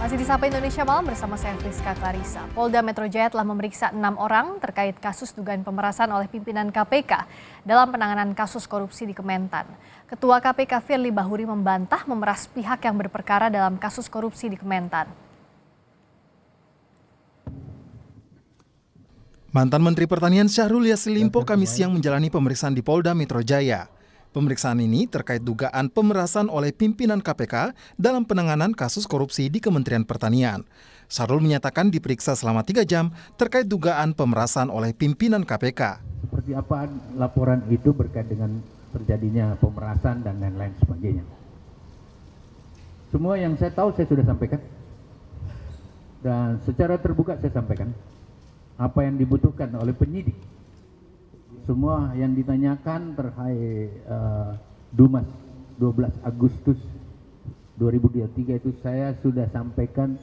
Masih di Sapa Indonesia Malam bersama saya Friska Clarissa. Polda Metro Jaya telah memeriksa 6 orang terkait kasus dugaan pemerasan oleh pimpinan KPK dalam penanganan kasus korupsi di Kementan. Ketua KPK Firly Bahuri membantah memeras pihak yang berperkara dalam kasus korupsi di Kementan. Mantan Menteri Pertanian Syahrul Yassin Limpo Kamis siang menjalani pemeriksaan di Polda Metro Jaya. Pemeriksaan ini terkait dugaan pemerasan oleh pimpinan KPK dalam penanganan kasus korupsi di Kementerian Pertanian. Syahrul menyatakan diperiksa selama 3 jam terkait dugaan pemerasan oleh pimpinan KPK. Seperti apa laporan itu berkait dengan terjadinya pemerasan dan lain-lain sebagainya. Semua yang saya tahu saya sudah sampaikan. Dan secara terbuka saya sampaikan apa yang dibutuhkan oleh penyidik. Semua yang ditanyakan terkait Dumas 12 Agustus 2023 itu saya sudah sampaikan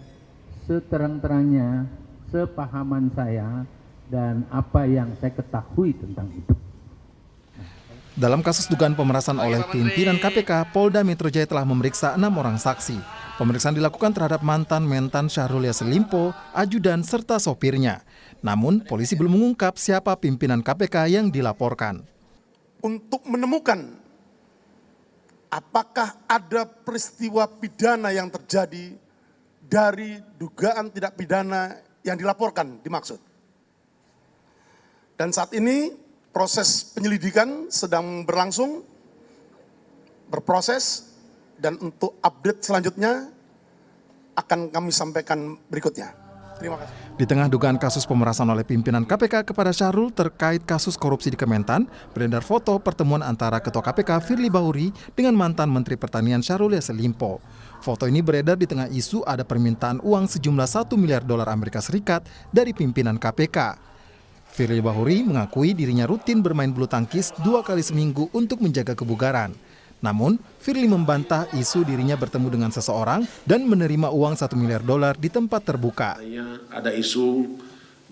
seterang-terangnya, sepahaman saya dan apa yang saya ketahui tentang itu. Dalam kasus dugaan pemerasan oleh pimpinan KPK, Polda Metro Jaya telah memeriksa 6 orang saksi. Pemeriksaan dilakukan terhadap mantan mentan Syahrul Yassin Limpo, ajudan serta sopirnya. Namun, polisi belum mengungkap siapa pimpinan KPK yang dilaporkan. Untuk menemukan apakah ada peristiwa pidana yang terjadi dari dugaan tidak pidana yang dilaporkan dimaksud. Dan saat ini proses penyelidikan sedang berlangsung, berproses, dan untuk update selanjutnya akan kami sampaikan berikutnya. Terima kasih. Di tengah dugaan kasus pemerasan oleh pimpinan KPK kepada Syahrul terkait kasus korupsi di Kementan, beredar foto pertemuan antara Ketua KPK Firly Bahuri dengan mantan Menteri Pertanian Syahrul Yassin Limpo. Foto ini beredar di tengah isu ada permintaan uang sejumlah $1 miliar Amerika Serikat dari pimpinan KPK. Firly Bahuri mengakui dirinya rutin bermain bulu tangkis 2 kali seminggu untuk menjaga kebugaran. Namun, Firly membantah isu dirinya bertemu dengan seseorang dan menerima uang $1 miliar di tempat terbuka. Ada isu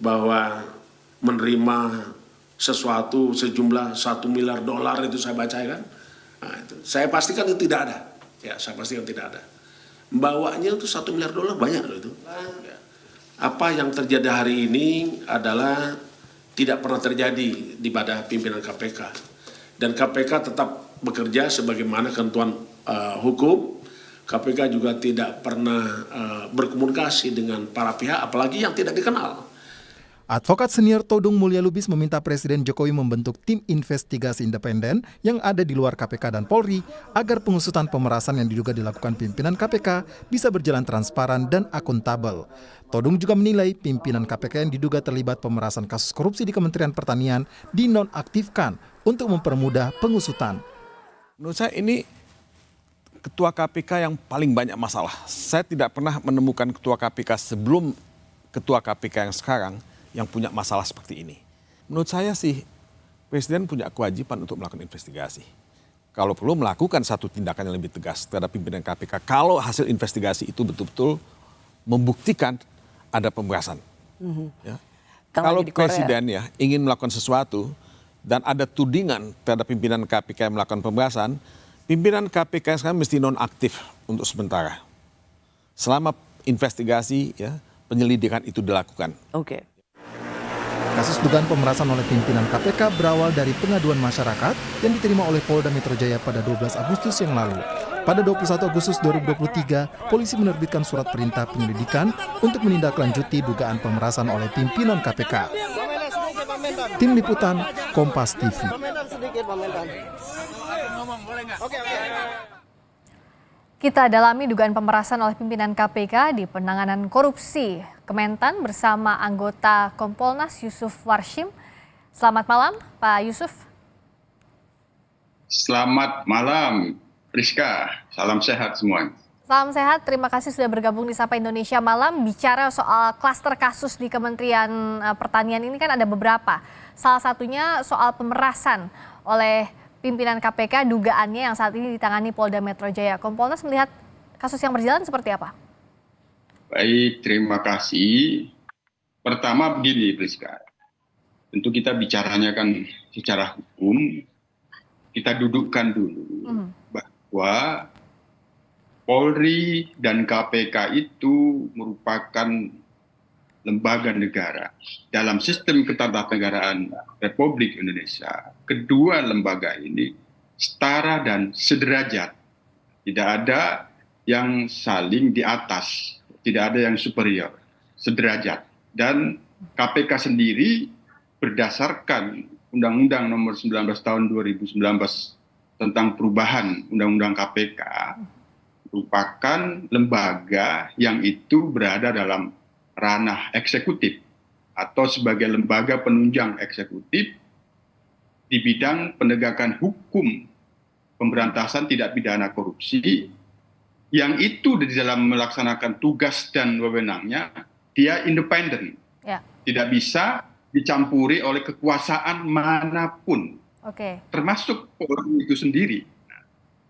bahwa menerima sesuatu sejumlah $1 miliar itu saya baca kan. Nah, itu. Saya pastikan itu tidak ada. Ya, saya pastikan tidak ada. Bawanya itu $1 miliar banyak loh itu. Ya. Apa yang terjadi hari ini adalah tidak pernah terjadi di pada pimpinan KPK. Dan KPK tetap bekerja sebagaimana ketentuan hukum. KPK juga tidak pernah berkomunikasi dengan para pihak, apalagi yang tidak dikenal. Advokat senior Todung Mulya Lubis meminta Presiden Jokowi membentuk tim investigasi independen yang ada di luar KPK dan Polri agar pengusutan pemerasan yang diduga dilakukan pimpinan KPK bisa berjalan transparan dan akuntabel. Todung juga menilai pimpinan KPK yang diduga terlibat pemerasan kasus korupsi di Kementerian Pertanian dinonaktifkan untuk mempermudah pengusutan. Menurut saya ini ketua KPK yang paling banyak masalah. Saya tidak pernah menemukan ketua KPK sebelum ketua KPK yang sekarang yang punya masalah seperti ini. Menurut saya sih Presiden punya kewajiban untuk melakukan investigasi. Kalau perlu melakukan satu tindakan yang lebih tegas terhadap pimpinan KPK. Kalau hasil investigasi itu betul-betul membuktikan ada pemerasan. Ya. Kalau Presiden ya ingin melakukan sesuatu dan ada tudingan terhadap pimpinan KPK yang melakukan pemerasan, pimpinan KPK sekarang mesti nonaktif untuk sementara. Selama investigasi, ya, penyelidikan itu dilakukan. Oke. Kasus dugaan pemerasan oleh pimpinan KPK berawal dari pengaduan masyarakat yang diterima oleh Polda Metro Jaya pada 12 Agustus yang lalu. Pada 21 Agustus 2023, polisi menerbitkan surat perintah penyelidikan untuk menindaklanjuti dugaan pemerasan oleh pimpinan KPK. Tim Liputan, Kompas TV. Kita dalami dugaan pemerasan oleh pimpinan KPK di penanganan korupsi Kementan bersama anggota Kompolnas Yusuf Warshim. Selamat malam, Pak Yusuf. Selamat malam, Rizka. Salam sehat semuanya. Salam sehat, terima kasih sudah bergabung di Sapa Indonesia Malam. Bicara soal klaster kasus di Kementerian Pertanian ini kan ada beberapa. Salah satunya soal pemerasan oleh pimpinan KPK, dugaannya yang saat ini ditangani Polda Metro Jaya. Kompolnas melihat kasus yang berjalan seperti apa? Baik, terima kasih. Pertama begini, Priska. Tentu kita bicaranya kan secara hukum, kita dudukkan dulu bahwa Polri dan KPK itu merupakan lembaga negara. Dalam sistem ketatanegaraan Republik Indonesia, kedua lembaga ini setara dan sederajat. Tidak ada yang saling di atas, tidak ada yang superior, sederajat. Dan KPK sendiri berdasarkan Undang-Undang Nomor 19 Tahun 2019 tentang perubahan Undang-Undang KPK, merupakan lembaga yang itu berada dalam ranah eksekutif atau sebagai lembaga penunjang eksekutif di bidang penegakan hukum pemberantasan tindak pidana korupsi, yang itu di dalam melaksanakan tugas dan wewenangnya dia independen, tidak bisa dicampuri oleh kekuasaan manapun, termasuk Polri itu sendiri.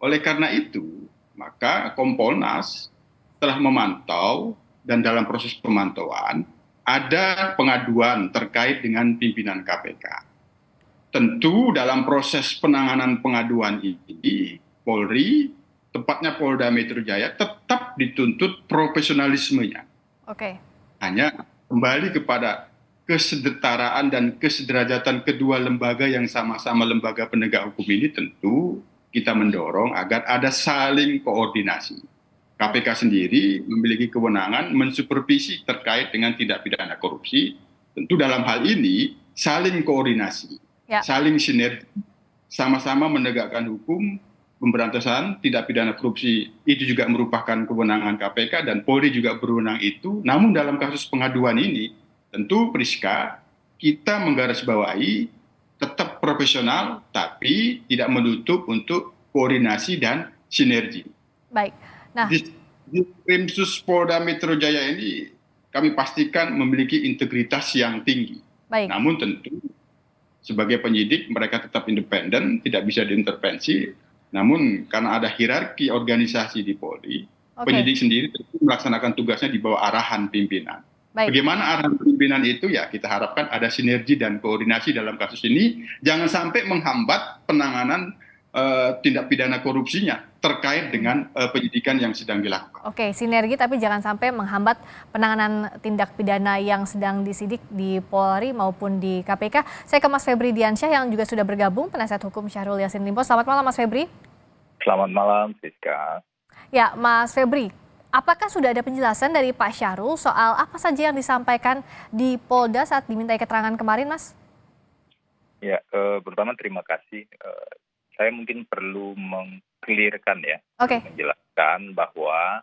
Oleh karena itu, maka Kompolnas telah memantau dan dalam proses pemantauan ada pengaduan terkait dengan pimpinan KPK. Tentu dalam proses penanganan pengaduan ini, Polri, tepatnya Polda Metro Jaya, tetap dituntut profesionalismenya. Hanya kembali kepada kesetaraan dan kesederajatan kedua lembaga yang sama-sama lembaga penegak hukum ini, tentu kita mendorong agar ada saling koordinasi. KPK sendiri memiliki kewenangan mensupervisi terkait dengan tindak pidana korupsi. Tentu dalam hal ini saling koordinasi, saling sinergi, sama-sama menegakkan hukum pemberantasan tindak pidana korupsi. Itu juga merupakan kewenangan KPK dan Polri juga berwenang itu. Namun dalam kasus pengaduan ini, tentu Priska, kita menggarisbawahi tetap profesional, tapi tidak menutup untuk koordinasi dan sinergi. Baik. Nah, di Krimsus Polda Metro Jaya ini kami pastikan memiliki integritas yang tinggi. Baik. Namun tentu sebagai penyidik mereka tetap independen, tidak bisa diintervensi. Namun karena ada hierarki organisasi di Polri, penyidik sendiri tentu melaksanakan tugasnya di bawah arahan pimpinan. Bagaimana arahan pimpinan itu, ya kita harapkan ada sinergi dan koordinasi dalam kasus ini, jangan sampai menghambat penanganan tindak pidana korupsinya terkait dengan penyidikan yang sedang dilakukan. Sinergi tapi jangan sampai menghambat penanganan tindak pidana yang sedang disidik di Polri maupun di KPK. Saya ke Mas Febri Diansyah yang juga sudah bergabung, penasihat hukum Syahrul Yassin Limpo. Selamat malam Mas Febri. Selamat malam Siska. Ya Mas Febri, apakah sudah ada penjelasan dari Pak Syahrul soal apa saja yang disampaikan di Polda saat dimintai keterangan kemarin, Mas? Ya, pertama terima kasih. Saya mungkin perlu meng-clearkan ya, menjelaskan bahwa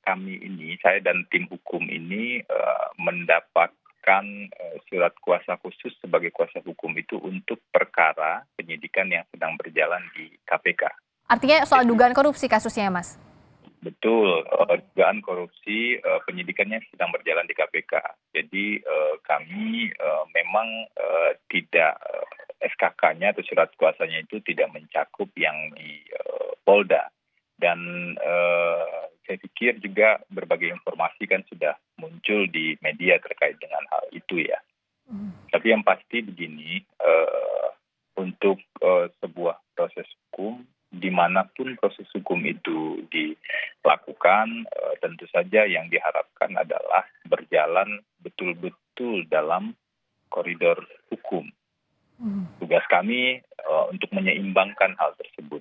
kami ini, saya dan tim hukum ini mendapatkan surat kuasa khusus sebagai kuasa hukum itu untuk perkara penyidikan yang sedang berjalan di KPK. Artinya soal dugaan korupsi kasusnya ya, Mas? Betul, dugaan korupsi penyidikannya sedang berjalan di KPK. Jadi kami memang tidak SKK-nya atau surat kuasanya itu tidak mencakup yang di Polda. Dan saya pikir juga berbagai informasi kan sudah muncul di media terkait dengan hal itu ya. Tapi yang pasti begini, untuk sebuah proses hukum, dimanapun proses hukum itu dilakukan, tentu saja yang diharapkan adalah berjalan betul-betul dalam koridor hukum. Tugas kami untuk menyeimbangkan hal tersebut.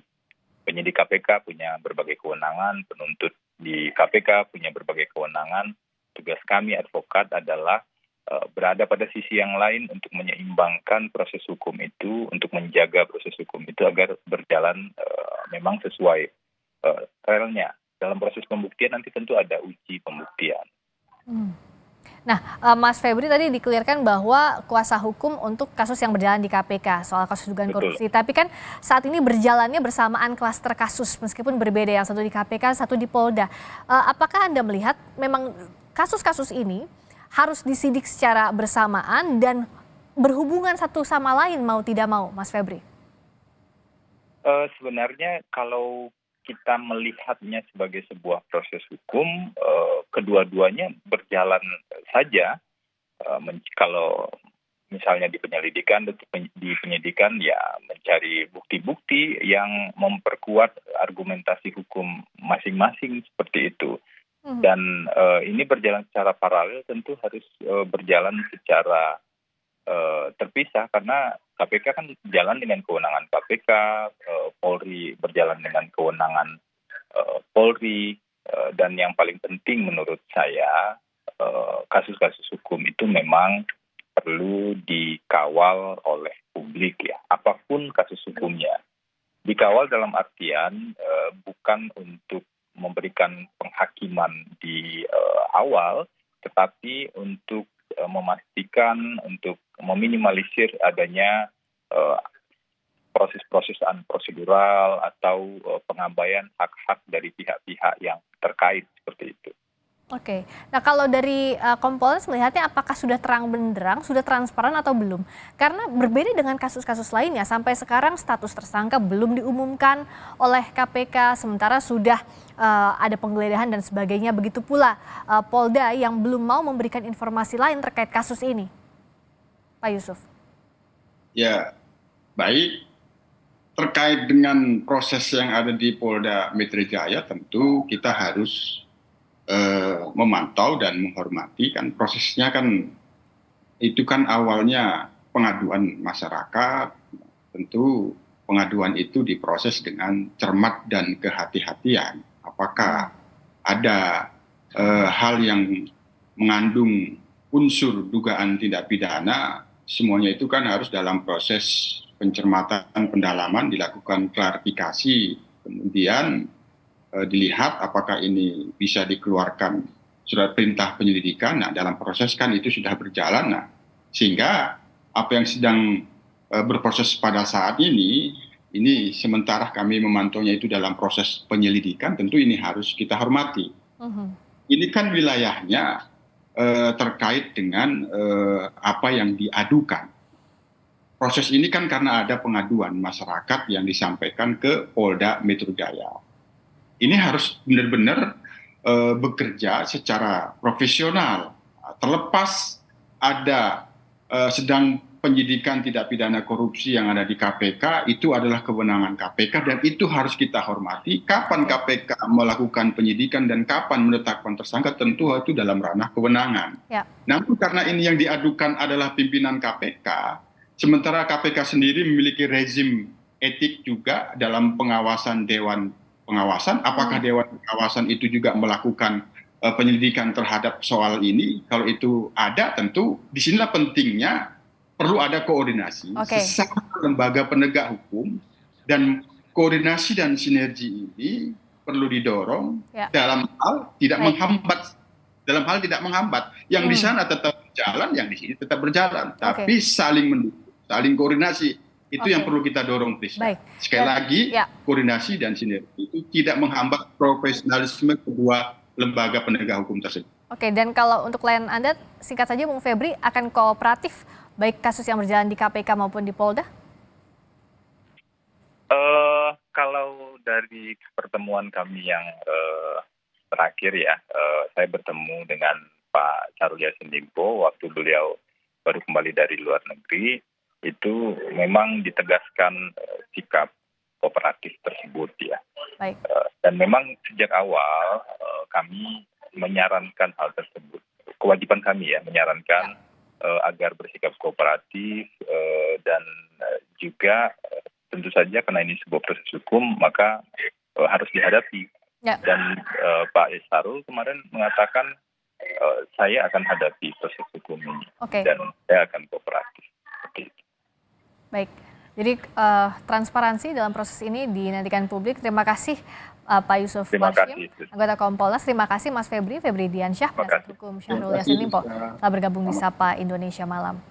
Penyidik KPK punya berbagai kewenangan, penuntut di KPK punya berbagai kewenangan. Tugas kami advokat adalah berada pada sisi yang lain untuk menyeimbangkan proses hukum itu, untuk menjaga proses hukum itu agar berjalan memang sesuai relnya. Dalam proses pembuktian nanti tentu ada uji pembuktian. Nah, Mas Febri tadi dikelirkan bahwa kuasa hukum untuk kasus yang berjalan di KPK soal kasus dugaan korupsi. Tapi kan saat ini berjalannya bersamaan klaster kasus meskipun berbeda, yang satu di KPK, satu di Polda. Apakah Anda melihat memang kasus-kasus ini harus disidik secara bersamaan dan berhubungan satu sama lain mau tidak mau, Mas Febri? Sebenarnya kalau kita melihatnya sebagai sebuah proses hukum, kedua-duanya berjalan saja. Kalau misalnya di penyelidikan, di penyidikan ya mencari bukti-bukti yang memperkuat argumentasi hukum masing-masing seperti itu. Dan ini berjalan secara paralel, tentu harus berjalan secara terpisah karena KPK kan jalan dengan kewenangan KPK, Polri berjalan dengan kewenangan Polri, dan yang paling penting menurut saya kasus-kasus hukum itu memang perlu dikawal oleh publik ya, apapun kasus hukumnya. Dikawal dalam artian bukan untuk memberikan penghakiman di awal, tetapi untuk memastikan, untuk meminimalisir adanya proses-proses prosedural atau pengabaian hak-hak dari pihak-pihak yang terkait seperti itu. Oke, nah kalau dari Kompolnas melihatnya apakah sudah terang benderang, sudah transparan atau belum? Karena berbeda dengan kasus-kasus lainnya, sampai sekarang status tersangka belum diumumkan oleh KPK, sementara sudah ada penggeledahan dan sebagainya. Begitu pula Polda yang belum mau memberikan informasi lain terkait kasus ini. Pak Yusuf. Ya, baik. Terkait dengan proses yang ada di Polda Metro Jaya, tentu kita harus memantau dan menghormati. Kan prosesnya kan itu kan awalnya pengaduan masyarakat, tentu pengaduan itu diproses dengan cermat dan kehati-hatian. Apakah ada hal yang mengandung unsur dugaan tindak pidana, semuanya itu kan harus dalam proses pencermatan, pendalaman, dilakukan klarifikasi, kemudian dilihat apakah ini bisa dikeluarkan surat perintah penyelidikan. Nah, dalam proses kan itu sudah berjalan. Nah, sehingga apa yang sedang berproses pada saat ini sementara kami memantaunya itu dalam proses penyelidikan, tentu ini harus kita hormati. Ini kan wilayahnya terkait dengan apa yang diadukan. Proses ini kan karena ada pengaduan masyarakat yang disampaikan ke Polda Metro Jaya. Ini harus benar-benar bekerja secara profesional. Terlepas ada sedang penyidikan tindak pidana korupsi yang ada di KPK, itu adalah kewenangan KPK dan itu harus kita hormati. Kapan KPK melakukan penyidikan dan kapan menetapkan tersangka, tentu itu dalam ranah kewenangan. Ya. Namun karena ini yang diadukan adalah pimpinan KPK, sementara KPK sendiri memiliki rezim etik juga dalam pengawasan Dewan Pengawasan, apakah Dewan Pengawasan itu juga melakukan penyelidikan terhadap soal ini? Kalau itu ada, tentu disinilah pentingnya perlu ada koordinasi sesama lembaga penegak hukum, dan koordinasi dan sinergi ini perlu didorong dalam hal tidak menghambat. Yang di sana tetap berjalan, yang di sini tetap berjalan, tapi saling mendukung, saling koordinasi. Itu yang perlu kita dorong, Prisca. Sekali lagi, koordinasi dan sinergi itu tidak menghambat profesionalisme kedua lembaga penegak hukum tersebut. Oke, dan kalau untuk klien Anda, singkat saja Bung Febri, akan kooperatif baik kasus yang berjalan di KPK maupun di Polda? Kalau dari pertemuan kami yang terakhir ya, saya bertemu dengan Pak Syahrul Yassin Limpo waktu beliau baru kembali dari luar negeri. Itu memang ditegaskan sikap kooperatif tersebut ya. Baik. Dan memang sejak awal kami menyarankan hal tersebut. Kewajiban kami ya menyarankan agar bersikap kooperatif dan juga tentu saja karena ini sebuah proses hukum maka harus dihadapi. Ya. Dan Pak Syahrul kemarin mengatakan saya akan hadapi proses hukum ini dan saya akan kooperatif. Baik, jadi transparansi dalam proses ini dinantikan publik. Terima kasih Pak Yusuf Warshim, anggota Kompolnas. Terima kasih Mas Febri Diansyah, penasihat hukum Syahrul Yassin Limpo, telah bergabung di Sapa Indonesia Malam.